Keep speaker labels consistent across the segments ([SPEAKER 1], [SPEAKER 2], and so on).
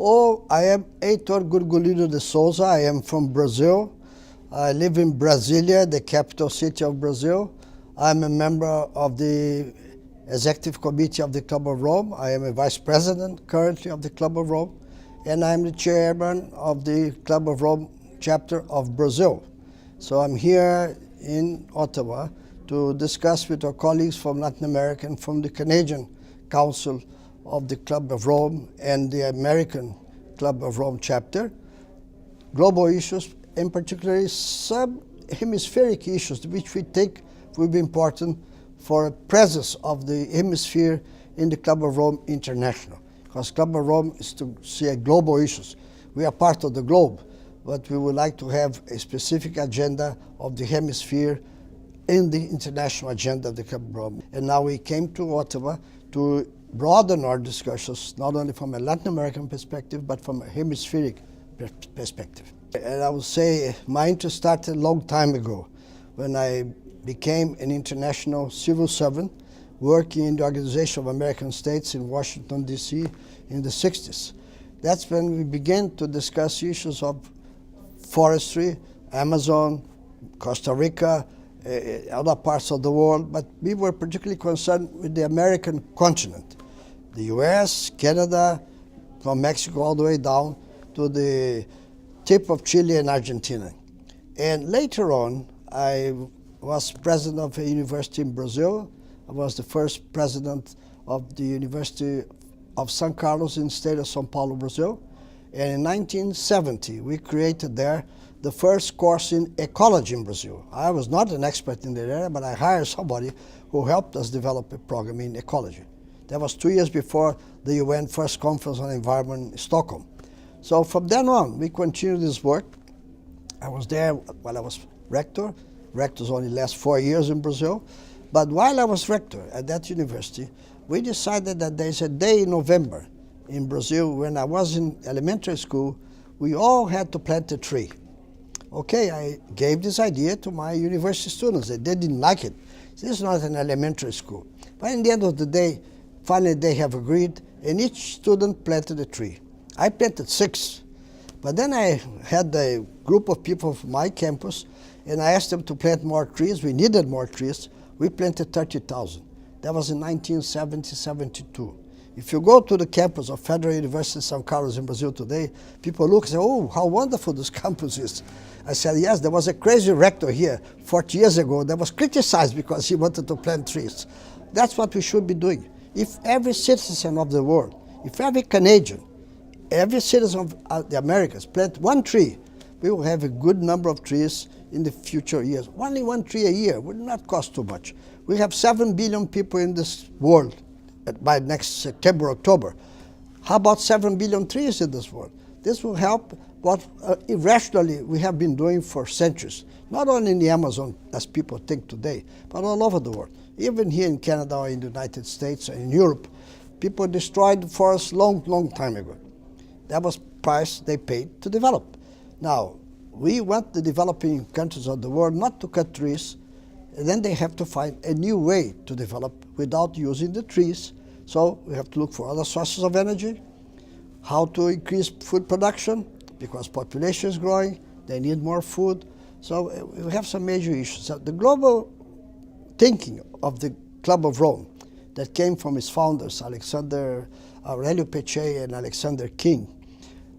[SPEAKER 1] Oh, I am Heitor Gurgulino de Sousa. I am from Brazil. I live in Brasilia, the capital city of Brazil. I'm a member of the Executive Committee of the Club of Rome. I am a Vice President currently of the Club of Rome, and I'm the Chairman of the Club of Rome chapter of Brazil. So I'm here in Ottawa to discuss with our colleagues from Latin America and from the Canadian Council of the Club of Rome and the American Club of Rome chapter, global issues, and particularly sub-hemispheric issues, which we think will be important for a presence of the hemisphere in the Club of Rome International. Because Club of Rome is to see global issues. We are part of the globe, but we would like to have a specific agenda of the hemisphere in the international agenda of the Club of Rome. And now we came to Ottawa to broaden our discussions, not only from a Latin American perspective, but from a hemispheric perspective. And I would say my interest started a long time ago when I became an international civil servant working in the Organization of American States in Washington, D.C. in the 60s. That's when we began to discuss issues of forestry, Amazon, Costa Rica, other parts of the world, but we were particularly concerned with the American continent, the US, Canada, from Mexico all the way down to the tip of Chile and Argentina. And later on, I was president of a university in Brazil. I was the first president of the University of São Carlos in the state of São Paulo, Brazil. And in 1970, we created there the first course in ecology in Brazil. I was not an expert in that area, but I hired somebody who helped us develop a program in ecology. That was 2 years before the UN First Conference on Environment in Stockholm. So from then on, we continued this work. I was there while I was rector. Rectors only last 4 years in Brazil. But while I was rector at that university, we decided that there's a day in November in Brazil when I was in elementary school, we all had to plant a tree. Okay, I gave this idea to my university students. They didn't like it. This is not an elementary school. But in the end of the day, finally they have agreed, and each student planted a tree. I planted 6. But then I had a group of people from my campus, and I asked them to plant more trees. We needed more trees. We planted 30,000. That was in 1970-72. If you go to the campus of Federal University of São Carlos in Brazil today, people look and say, oh, how wonderful this campus is. I said, yes, there was a crazy rector here 40 years ago that was criticized because he wanted to plant trees. That's what we should be doing. If every citizen of the world, if every Canadian, every citizen of the Americas plant one tree, we will have a good number of trees in the future years. Only 1 tree a year would not cost too much. We have 7 billion people in this world by next September, October. How about 7 billion trees in this world? This will help what irrationally we have been doing for centuries, not only in the Amazon, as people think today, but all over the world. Even here in Canada or in the United States or in Europe, people destroyed forests long time ago. That was the price they paid to develop. Now, we want the developing countries of the world not to cut trees, and then they have to find a new way to develop without using the trees. So we have to look for other sources of energy, how to increase food production, because population is growing, they need more food. So we have some major issues. So the global thinking of the Club of Rome that came from its founders, Alexander Aurelio Peccei and Alexander King,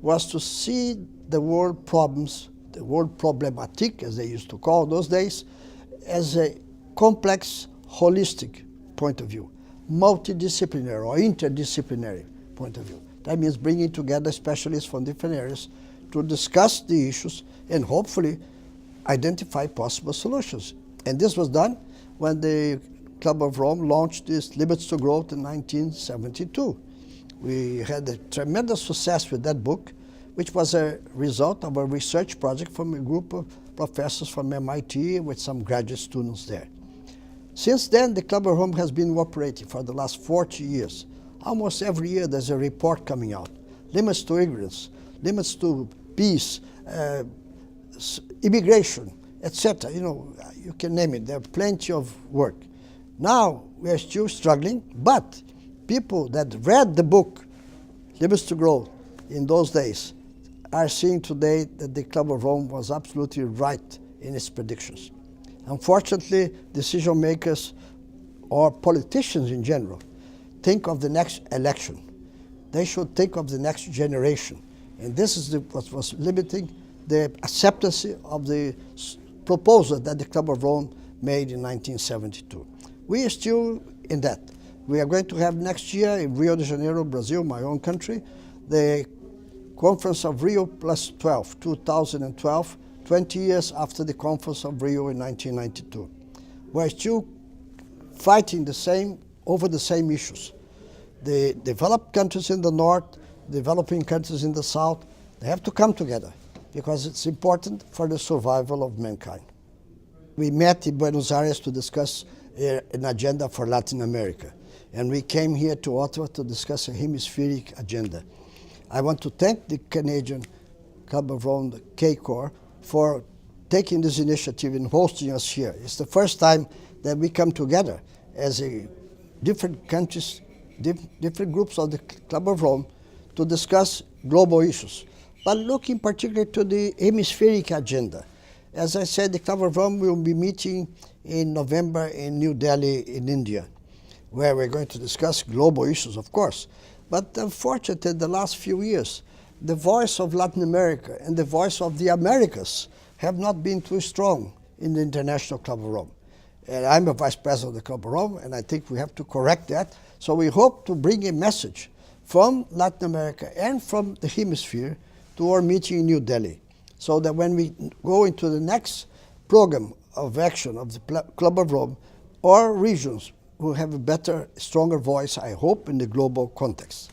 [SPEAKER 1] was to see the world problems, the world problematique, as they used to call those days, as a complex, holistic point of view, multidisciplinary or interdisciplinary point of view. That means bringing together specialists from different areas to discuss the issues and hopefully identify possible solutions. And this was done when the Club of Rome launched this Limits to Growth in 1972. We had a tremendous success with that book, which was a result of a research project from a group of professors from MIT with some graduate students there. Since then, the Club of Rome has been operating for the last 40 years. Almost every year there's a report coming out. Limits to ignorance, limits to peace, immigration, etc. You know, you can name it. There are plenty of work. Now we are still struggling, but people that read the book, Limits to Growth, in those days are seeing today that the Club of Rome was absolutely right in its predictions. Unfortunately, decision makers or politicians in general think of the next election. They should think of the next generation. And this is what was limiting the acceptance of the proposal that the Club of Rome made in 1972. We are still in that. We are going to have next year in Rio de Janeiro, Brazil, my own country, the Conference of Rio plus 12, 2012, 20 years after the Conference of Rio in 1992. We're still fighting over the same issues. The developed countries in the north, developing countries in the south, they have to come together because it's important for the survival of mankind. We met in Buenos Aires to discuss an agenda for Latin America, and we came here to Ottawa to discuss a hemispheric agenda. I want to thank the Canadian Club of Rome, the CACOR, for taking this initiative and hosting us here. It's the first time that we come together as different countries, different groups of the Club of Rome to discuss global issues, but looking particularly to the hemispheric agenda. As I said, the Club of Rome will be meeting in November in New Delhi in India, where we're going to discuss global issues, of course. But unfortunately, the last few years, the voice of Latin America and the voice of the Americas have not been too strong in the International Club of Rome. And I'm a vice president of the Club of Rome, and I think we have to correct that. So we hope to bring a message from Latin America and from the hemisphere to our meeting in New Delhi, so that when we go into the next program of action of the Club of Rome, our regions will have a better, stronger voice, I hope, in the global context.